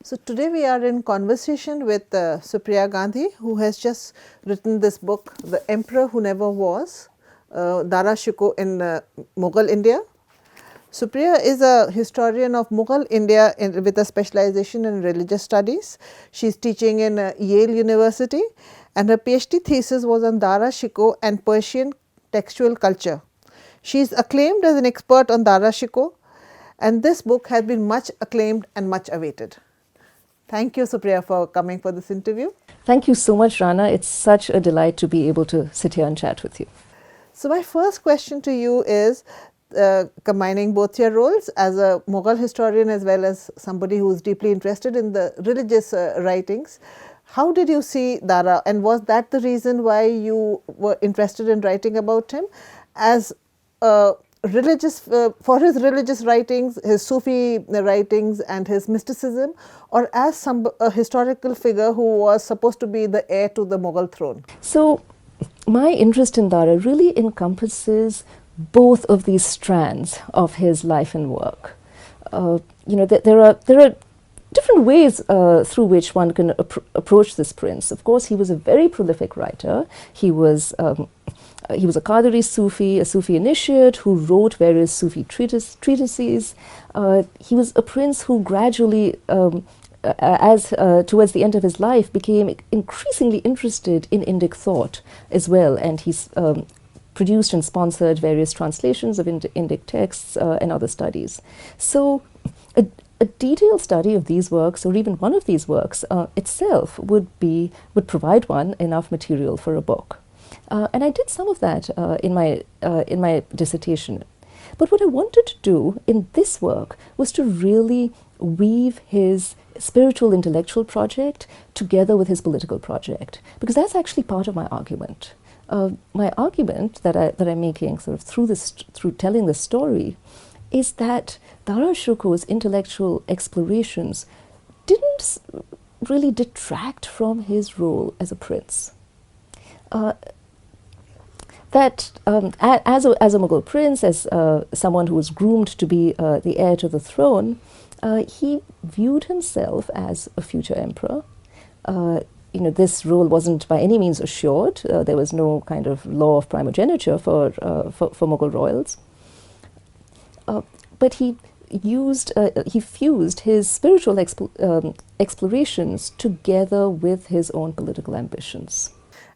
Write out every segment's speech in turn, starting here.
So today we are in conversation with Supriya Gandhi, who has just written this book, The Emperor Who Never Was, Dara Shukoh in Mughal India. Supriya is a historian of Mughal India with a specialization in religious studies. She is teaching in Yale University, and her PhD thesis was on Dara Shukoh and Persian textual culture. She is acclaimed as an expert on Dara Shukoh, and this book has been much acclaimed and much awaited. Thank you, Supriya, for coming for this interview. Thank you so much, Rana. It's such a delight to be able to sit here and chat with you. So my first question to you is, combining both your roles as a Mughal historian as well as somebody who is deeply interested in the religious writings, how did you see Dara, and was that the reason why you were interested in writing about him as religious, for his religious writings, his Sufi writings and his mysticism, or as a historical figure who was supposed to be the heir to the Mughal throne? So my interest in Dara really encompasses both of these strands of his life and work. There are different ways through which one can approach this prince. Of course, he was a very prolific writer. He was a Qadiri Sufi, a Sufi initiate who wrote various Sufi treatises. He was a prince who gradually, towards the end of his life, became increasingly interested in Indic thought as well, and he's produced and sponsored various translations of Indic texts and other studies. So a detailed study of these works, or even one of these works itself, would provide one enough material for a book. And I did some of that in my dissertation. But what I wanted to do in this work was to really weave his spiritual intellectual project together with his political project, because that's actually part of my argument. My argument that I'm making sort of through telling this story is that Dara Shukoh's intellectual explorations didn't really detract from his role as a prince. That as a Mughal prince, as someone who was groomed to be the heir to the throne, he viewed himself as a future emperor. This role wasn't by any means assured. There was no kind of law of primogeniture for Mughal royals. But he fused his spiritual explorations together with his own political ambitions.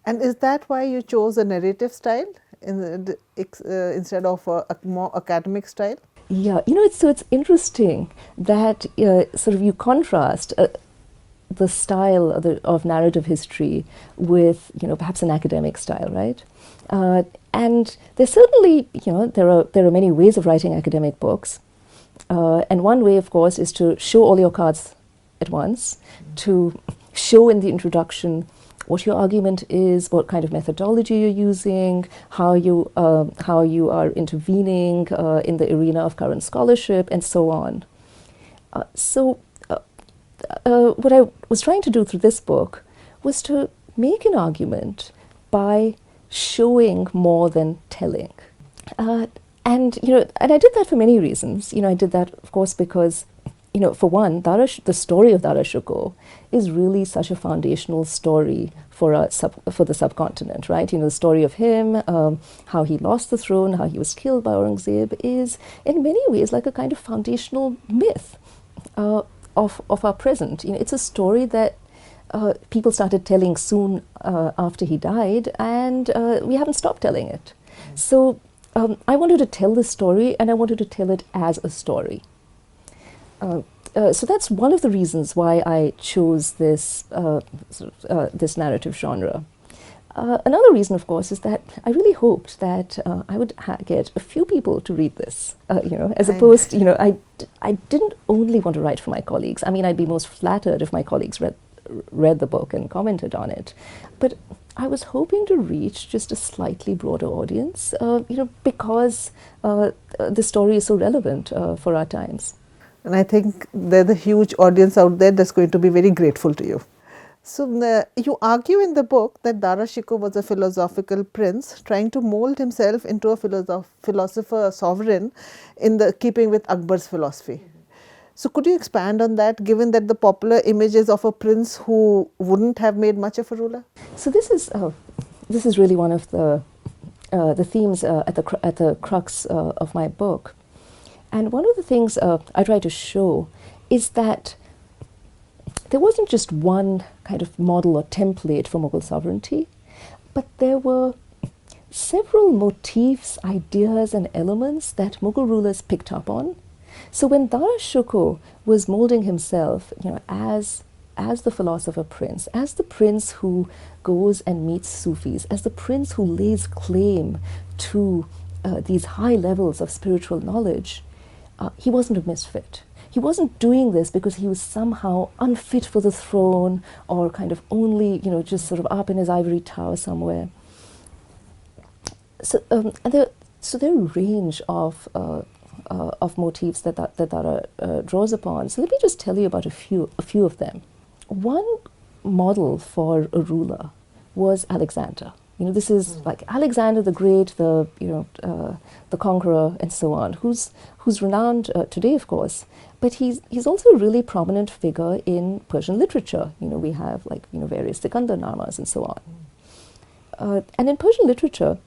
And is that why you chose a narrative style instead of a more academic style? Yeah, it's interesting that sort of you contrast the style of narrative history with, perhaps an academic style, right? And there's certainly, there are many ways of writing academic books. And one way, of course, is to show all your cards at once, to show in the introduction what your argument is, what kind of methodology you're using, how you are intervening in the arena of current scholarship, and so on. What I was trying to do through this book was to make an argument by showing more than telling. And I did that for many reasons. I did that, of course, because, for one, the story of Dara Shukoh is really such a foundational story for the subcontinent, right? The story of him, how he lost the throne, how he was killed by Aurangzeb, is in many ways like a kind of foundational myth of our present. It's a story that people started telling soon after he died, and we haven't stopped telling it. So I wanted to tell this story, and I wanted to tell it as a story. So that's one of the reasons why I chose this this narrative genre. Another reason, of course, is that I really hoped that I would get a few people to read this, as opposed, I didn't only want to write for my colleagues. I mean, I'd be most flattered if my colleagues read the book and commented on it. But I was hoping to reach just a slightly broader audience, because the story is so relevant for our times. And I think there's a huge audience out there that's going to be very grateful to you. So you argue in the book that Dara Shukoh was a philosophical prince trying to mold himself into a philosopher sovereign in the keeping with Akbar's philosophy. So could you expand on that, given that the popular image is of a prince who wouldn't have made much of a ruler? So this is really one of the themes at the crux of my book. And one of the things I try to show is that there wasn't just one kind of model or template for Mughal sovereignty, but there were several motifs, ideas, and elements that Mughal rulers picked up on. So when Dara Shukoh was molding himself, as the philosopher prince, as the prince who goes and meets Sufis, as the prince who lays claim to these high levels of spiritual knowledge, he wasn't a misfit. He wasn't doing this because he was somehow unfit for the throne or kind of only, just sort of up in his ivory tower somewhere. So, there are a range of motifs that Dara draws upon. So let me just tell you about a few of them. One model for a ruler was Alexander. This is like Alexander the Great, the conqueror, and so on, who's renowned today, of course. But he's also a really prominent figure in Persian literature. We have various Sikandar Namas and so on. And in Persian literature,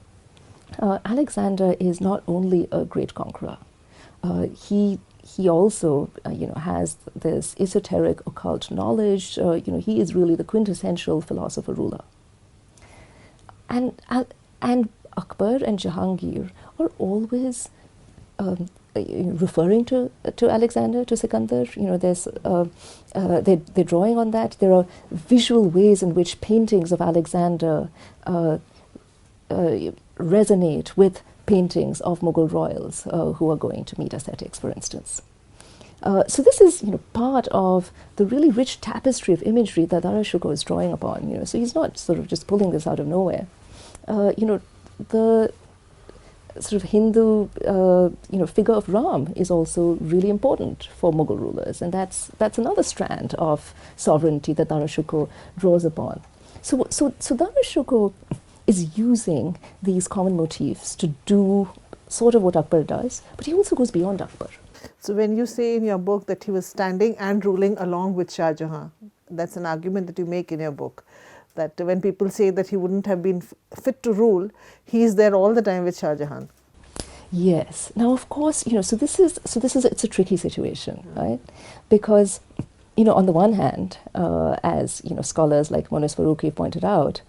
Alexander is not only a great conqueror. He also has this esoteric occult knowledge. He is really the quintessential philosopher ruler. And Akbar and Jahangir are always referring to Alexander, to Sikandar. They're drawing on that. There are visual ways in which paintings of Alexander resonate with paintings of Mughal royals who are going to meet ascetics, for instance. So this is part of the really rich tapestry of imagery that Dara Shukoh is drawing upon. So he's not sort of just pulling this out of nowhere. The sort of Hindu figure of Ram is also really important for Mughal rulers, and that's another strand of sovereignty that Dara Shukoh draws upon. So Dara Shukoh is using these common motifs to do sort of what Akbar does, but he also goes beyond Akbar. So when you say in your book that he was standing and ruling along with Shah Jahan, that's an argument that you make in your book, that when people say that he wouldn't have been fit to rule, he is there all the time with Shah Jahan. Yes. Now, of course, it's a tricky situation, right? Because, on the one hand, as scholars like Monis Faruqi pointed out,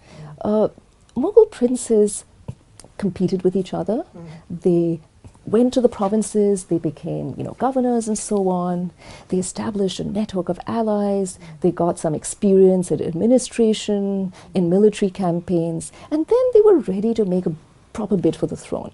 Mughal princes competed with each other. They went to the provinces, they became governors and so on. They established a network of allies. They got some experience at administration, in military campaigns, and then they were ready to make a proper bid for the throne.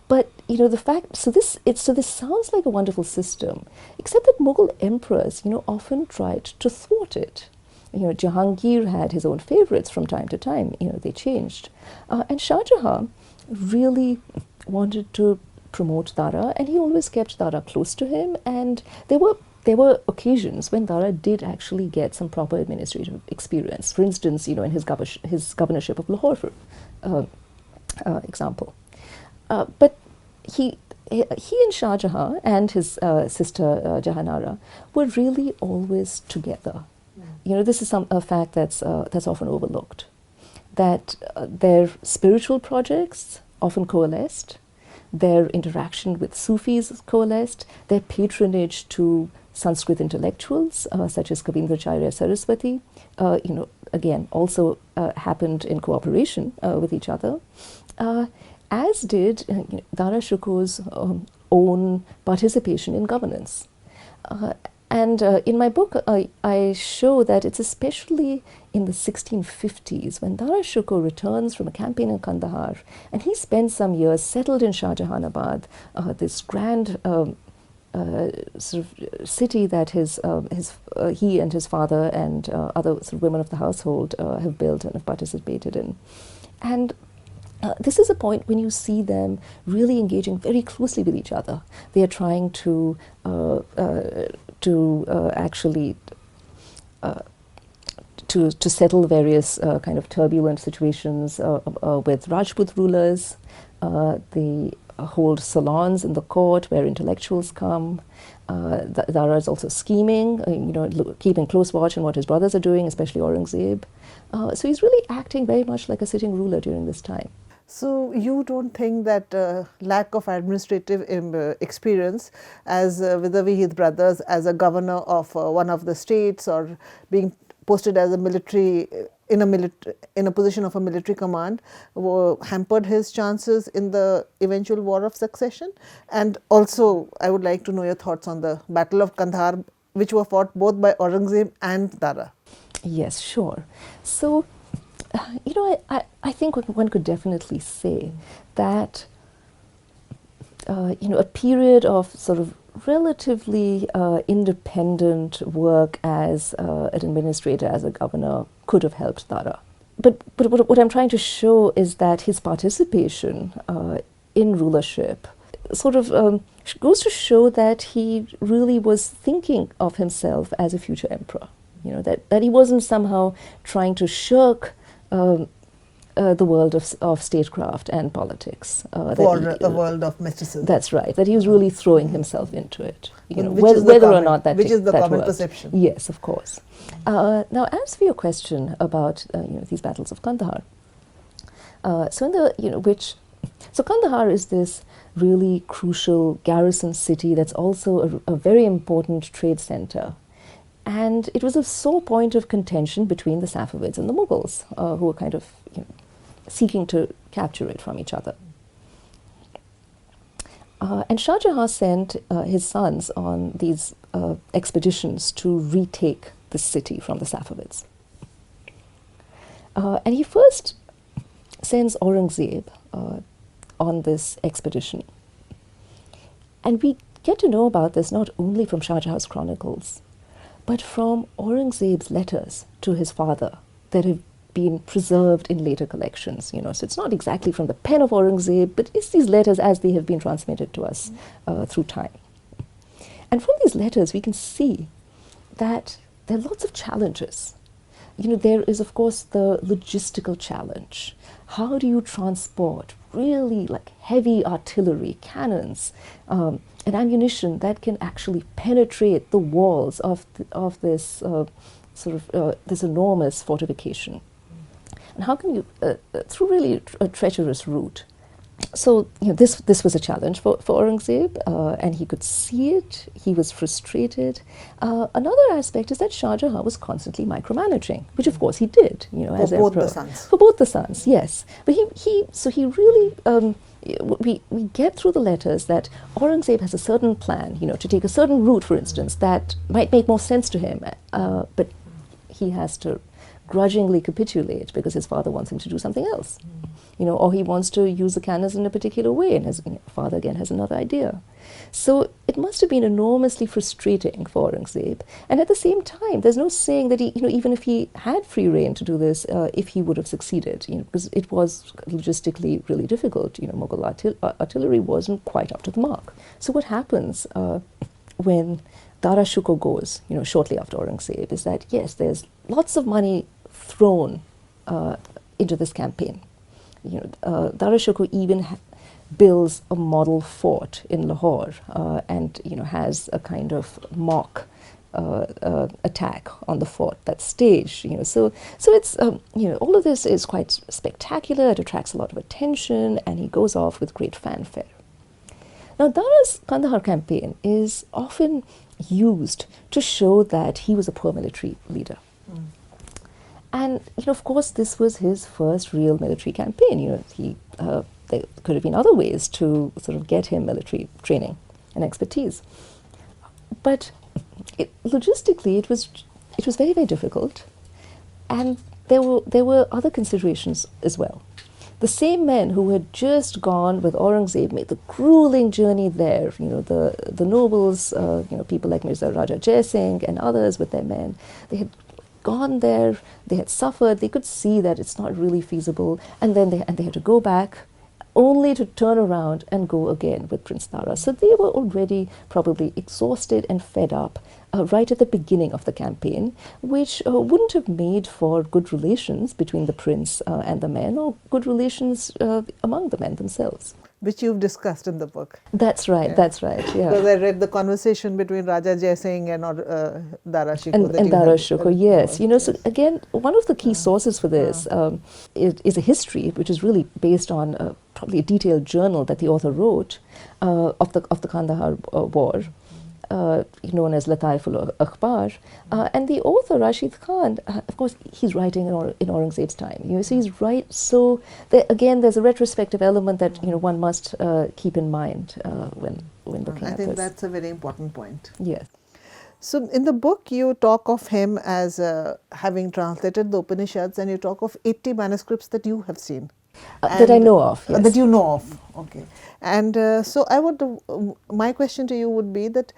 But this sounds like a wonderful system, except that Mughal emperors often tried to thwart it. Jahangir had his own favorites from time to time. They changed, and Shah Jahan really wanted to promote Dara, and he always kept Dara close to him. And there were occasions when Dara did actually get some proper administrative experience. For instance, in his governorship of Lahore, for example. But he and Shah Jahan and his sister Jahanara were really always together. This is a fact that's often overlooked. That their spiritual projects often coalesced, their interaction with Sufis coalesced, their patronage to Sanskrit intellectuals such as Kavindracharya Saraswati, again also happened in cooperation with each other, as did Dara Shukoh's own participation in governance. And in my book, I show that it's especially in the 1650s when Dara Shukoh returns from a campaign in Kandahar, and he spends some years settled in Shah Jahanabad, this grand sort of city that he and his father and other sort of women of the household have built and have participated in. And this is a point when you see them really engaging very closely with each other. They are trying to actually to settle various kind of turbulent situations with Rajput rulers. They hold salons in the court where intellectuals come. Dara is also scheming, keeping close watch on what his brothers are doing, especially Aurangzeb. So he's really acting very much like a sitting ruler during this time. So you don't think that lack of administrative experience as vis-a-vis his brothers as a governor of one of the states or being posted as a military in a position of a military command hampered his chances in the eventual war of succession? And also I would like to know your thoughts on the Battle of Kandahar, which were fought both by Aurangzeb and Dara. Yes, sure. So I think one could definitely say that a period of sort of relatively independent work as an administrator, as a governor, could have helped Dara. But what I'm trying to show is that his participation in rulership sort of goes to show that he really was thinking of himself as a future emperor. That he wasn't somehow trying to shirk the world of statecraft and politics. For a world of mysticism. That's right. That he was really throwing himself into it. Whether or not that which is the common perception. Yes, of course. Now, as for your question about these battles of Kandahar, so Kandahar is this really crucial garrison city that's also a very important trade center. And it was a sore point of contention between the Safavids and the Mughals, who were kind of seeking to capture it from each other. And Shah Jahan sent his sons on these expeditions to retake the city from the Safavids. And he first sends Aurangzeb on this expedition. And we get to know about this not only from Shah Jahan's chronicles, but from Aurangzeb's letters to his father that have been preserved in later collections. So it's not exactly from the pen of Aurangzeb, but it's these letters as they have been transmitted to us through time. And from these letters, we can see that there are lots of challenges. There is, of course, the logistical challenge. How do you transport really like heavy artillery, cannons, and ammunition that can actually penetrate the walls of this this enormous fortification? And how can you, through really a treacherous route? So this was a challenge for Aurangzeb, and he could see it. He was frustrated. Another aspect is that Shah Jahan was constantly micromanaging, which of course he did. As for both emperor. the sons. For both the sons, yes. But he really. We get through the letters that Aurangzeb has a certain plan, to take a certain route, for instance, that might make more sense to him, but he has to grudgingly capitulate because his father wants him to do something else. Or he wants to use the cannons in a particular way, and his father again has another idea. So it must have been enormously frustrating for Aurangzeb. And at the same time, there's no saying that he, even if he had free rein to do this, if he would have succeeded, because it was logistically really difficult. Mughal artillery wasn't quite up to the mark. So what happens when Dara Shukoh goes, shortly after Aurangzeb, is that yes, there's lots of money thrown into this campaign. Dara Shukoh even builds a model fort in Lahore and has a kind of mock attack on the fort that's staged. So it's all of this is quite spectacular. It attracts a lot of attention, and he goes off with great fanfare. Now, Dara's Kandahar campaign is often used to show that he was a poor military leader. And of course, this was his first real military campaign. There could have been other ways to sort of get him military training and expertise, but logistically, it was very, very difficult, and there were other considerations as well. The same men who had just gone with Aurangzeb made the grueling journey there. The nobles, people like Mirza Raja Jai Singh and others with their men, they had gone there, they had suffered, they could see that it's not really feasible, and then they had to go back only to turn around and go again with Prince Dara. So they were already probably exhausted and fed up right at the beginning of the campaign, which wouldn't have made for good relations between the prince and the men, or good relations among the men themselves. which you've discussed in the book. That's right. Yeah. That's right. Yeah. Because I read the conversation between Raja Jai Singh and Dara Shukoh. And Dara Shukoh, yes. So again, one of the key sources for this is a history, which is really based on probably a detailed journal that the author wrote of the Kandahar war, known as Lataiful Akhbar. And the author, Rashid Khan, of course, he's writing in Aurangzeb's time. So he's right. So again, there's a retrospective element that one must keep in mind when looking at this. I think that's a very important point. Yes. So in the book, you talk of him as having translated the Upanishads, and you talk of 80 manuscripts that you have seen. That I know of, yes. That you know of, okay. And so my question to you would be that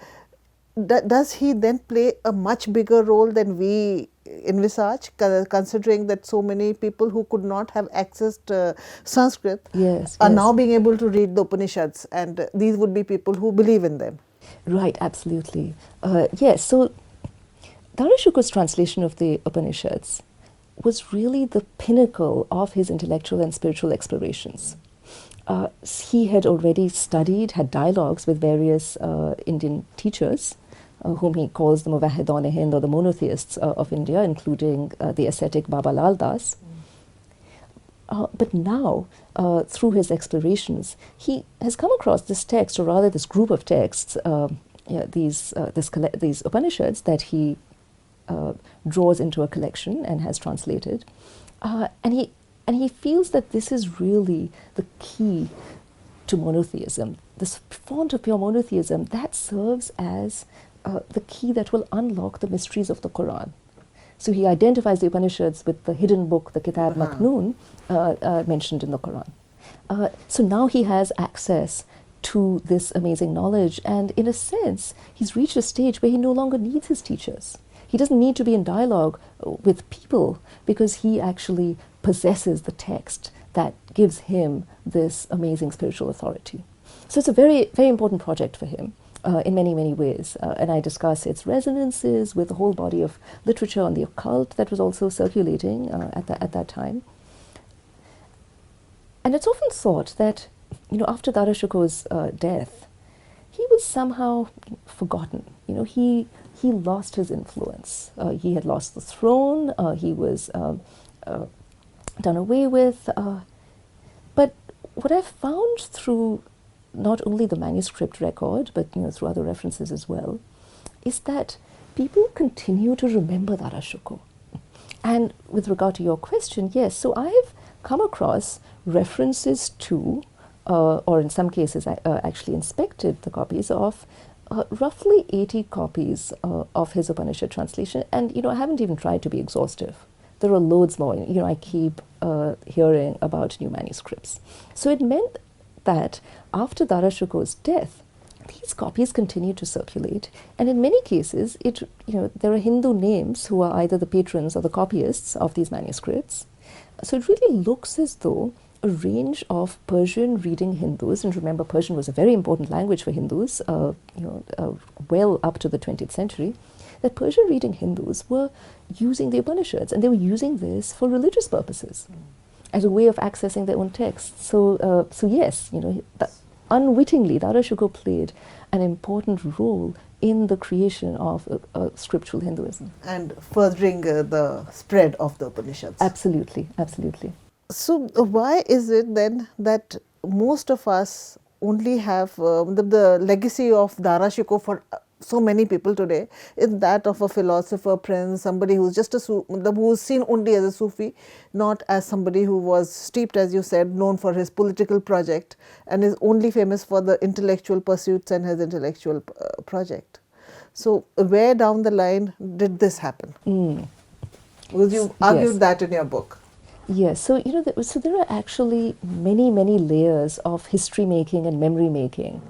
does he then play a much bigger role than we envisage, considering that so many people who could not have accessed Sanskrit are now being able to read the Upanishads, and these would be people who believe in them. Right, absolutely. Yes, so Dara Shukoh's translation of the Upanishads was really the pinnacle of his intellectual and spiritual explorations. He had already had dialogues with various Indian teachers, whom he calls the Muvahhidon-e-Hind, or the monotheists of India, including the ascetic Baba Lal Das. But now, through his explorations, he has come across this text, or rather this group of texts, these Upanishads that he draws into a collection and has translated, and he feels that this is really the key to monotheism. This font of pure monotheism that serves as the key that will unlock the mysteries of the Quran. So he identifies the Upanishads with the hidden book, the Kitab Maknoon, mentioned in the Quran. So now he has access to this amazing knowledge, and in a sense, he's reached a stage where he no longer needs his teachers. He doesn't need to be in dialogue with people, because he actually possesses the text that gives him this amazing spiritual authority. So it's a very, very important project for him. In many, many ways. And I discuss its resonances with the whole body of literature on the occult that was also circulating at that time. And it's often thought that, after Dara Shukoh's death, he was somehow forgotten. He lost his influence. He had lost the throne. He was done away with. But what I've found through not only the manuscript record, but through other references as well, is that people continue to remember Dara Shukoh. And with regard to your question, yes, so I've come across references to, or in some cases I actually inspected the copies of, roughly 80 copies of his Upanishad translation, and I haven't even tried to be exhaustive. There are loads more. I keep hearing about new manuscripts. So it meant that after Dara Shukoh's death, these copies continue to circulate, and in many cases, there are Hindu names who are either the patrons or the copyists of these manuscripts. So it really looks as though a range of Persian-reading Hindus, and remember, Persian was a very important language for Hindus, well up to the 20th century, that Persian-reading Hindus were using the Upanishads, and they were using this for religious purposes, as a way of accessing their own texts. So yes, unwittingly, Dara Shukoh played an important role in the creation of scriptural Hinduism. And furthering the spread of the Upanishads. Absolutely, absolutely. So why is it then that most of us only have the legacy of Dara Shukoh for so many people today is that of a philosopher, prince, somebody who's just who's seen only as a Sufi, not as somebody who was steeped, as you said, known for his political project, and is only famous for the intellectual pursuits and his intellectual project. So where down the line did this happen? Because you argued that in your book. Yes, so so there are actually many, many layers of history making and memory making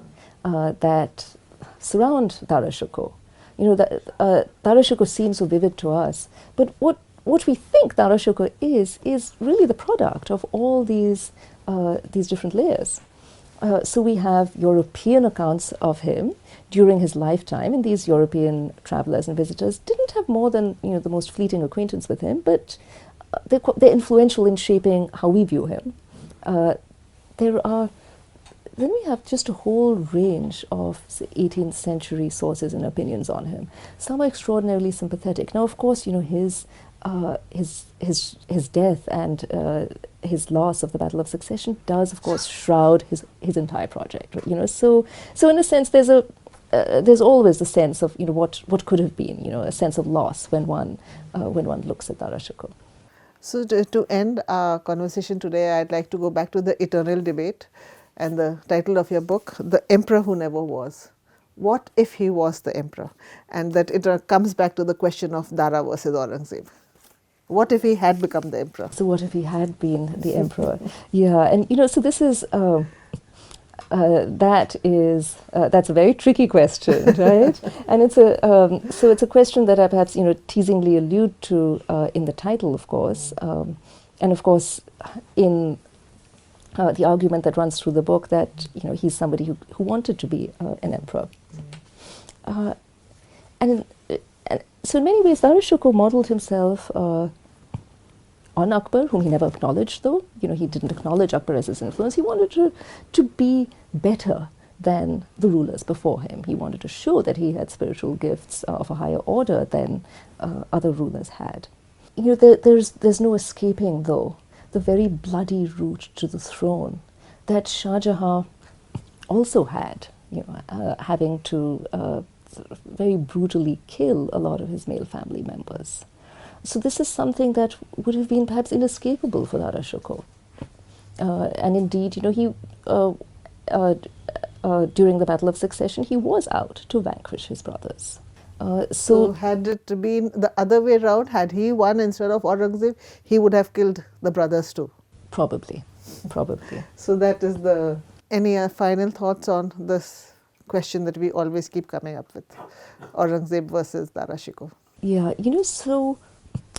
that surround Dara Shukoh. Dara Shukoh seems so vivid to us, but what we think Dara Shukoh is really the product of all these different layers. So we have European accounts of him during his lifetime, and these European travelers and visitors didn't have more than the most fleeting acquaintance with him, but they're influential in shaping how we view him. There are then we have just a whole range of, say, 18th century sources and opinions on him. Some are extraordinarily sympathetic. Now, of course, his death and his loss of the Battle of Succession does, of course, shroud his entire project. So in a sense, there's always the sense of what could have been, a sense of loss when one looks at Dara Shukoh. So to end our conversation today, I'd like to go back to the eternal debate and the title of your book, The Emperor Who Never Was. What if he was the emperor? And that it comes back to the question of Dara versus Aurangzeb. What if he had become the emperor? So what if he had been the emperor? Yeah, and so this is that's a very tricky question, right? And it's a question that I perhaps teasingly allude to in the title, of course, and of course in the argument that runs through the book that he's somebody who wanted to be an emperor, and so in many ways Dara Shukoh modeled himself on Akbar, whom he never acknowledged, though. He didn't acknowledge Akbar as his influence. He wanted to be better than the rulers before him. He wanted to show that he had spiritual gifts of a higher order than other rulers had. There's no escaping, though, the very bloody route to the throne that Shah Jahan also had, having to very brutally kill a lot of his male family members. So this is something that would have been perhaps inescapable for Dara Shukoh. And indeed, he during the Battle of Succession, he was out to vanquish his brothers. So had it been the other way around, had he won instead of Aurangzeb, he would have killed the brothers too? Probably. So that is any final thoughts on this question that we always keep coming up with, Aurangzeb versus Dara Shukoh? Yeah, so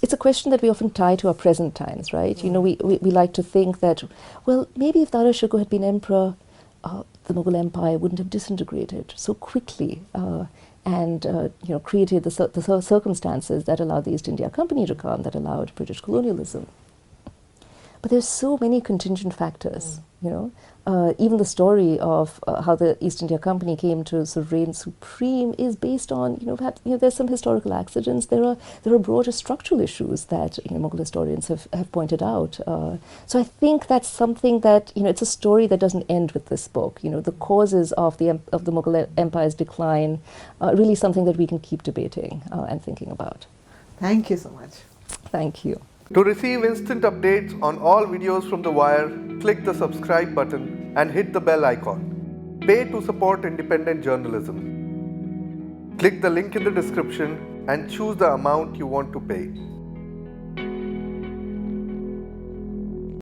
it's a question that we often tie to our present times, right? We like to think that, well, maybe if Dara Shukoh had been emperor, the Mughal Empire wouldn't have disintegrated so quickly and created the circumstances that allowed the East India Company to come, that allowed British colonialism. But there's so many contingent factors, even the story of how the East India Company came to sort of reign supreme is based on, perhaps, there's some historical accidents. There are broader structural issues that Mughal historians have pointed out. So I think that's something that it's a story that doesn't end with this book. The causes of the Mughal Empire's decline are really something that we can keep debating and thinking about. Thank you so much. Thank you. To receive instant updates on all videos from The Wire, click the subscribe button and hit the bell icon. Pay to support independent journalism. Click the link in the description and choose the amount you want to pay.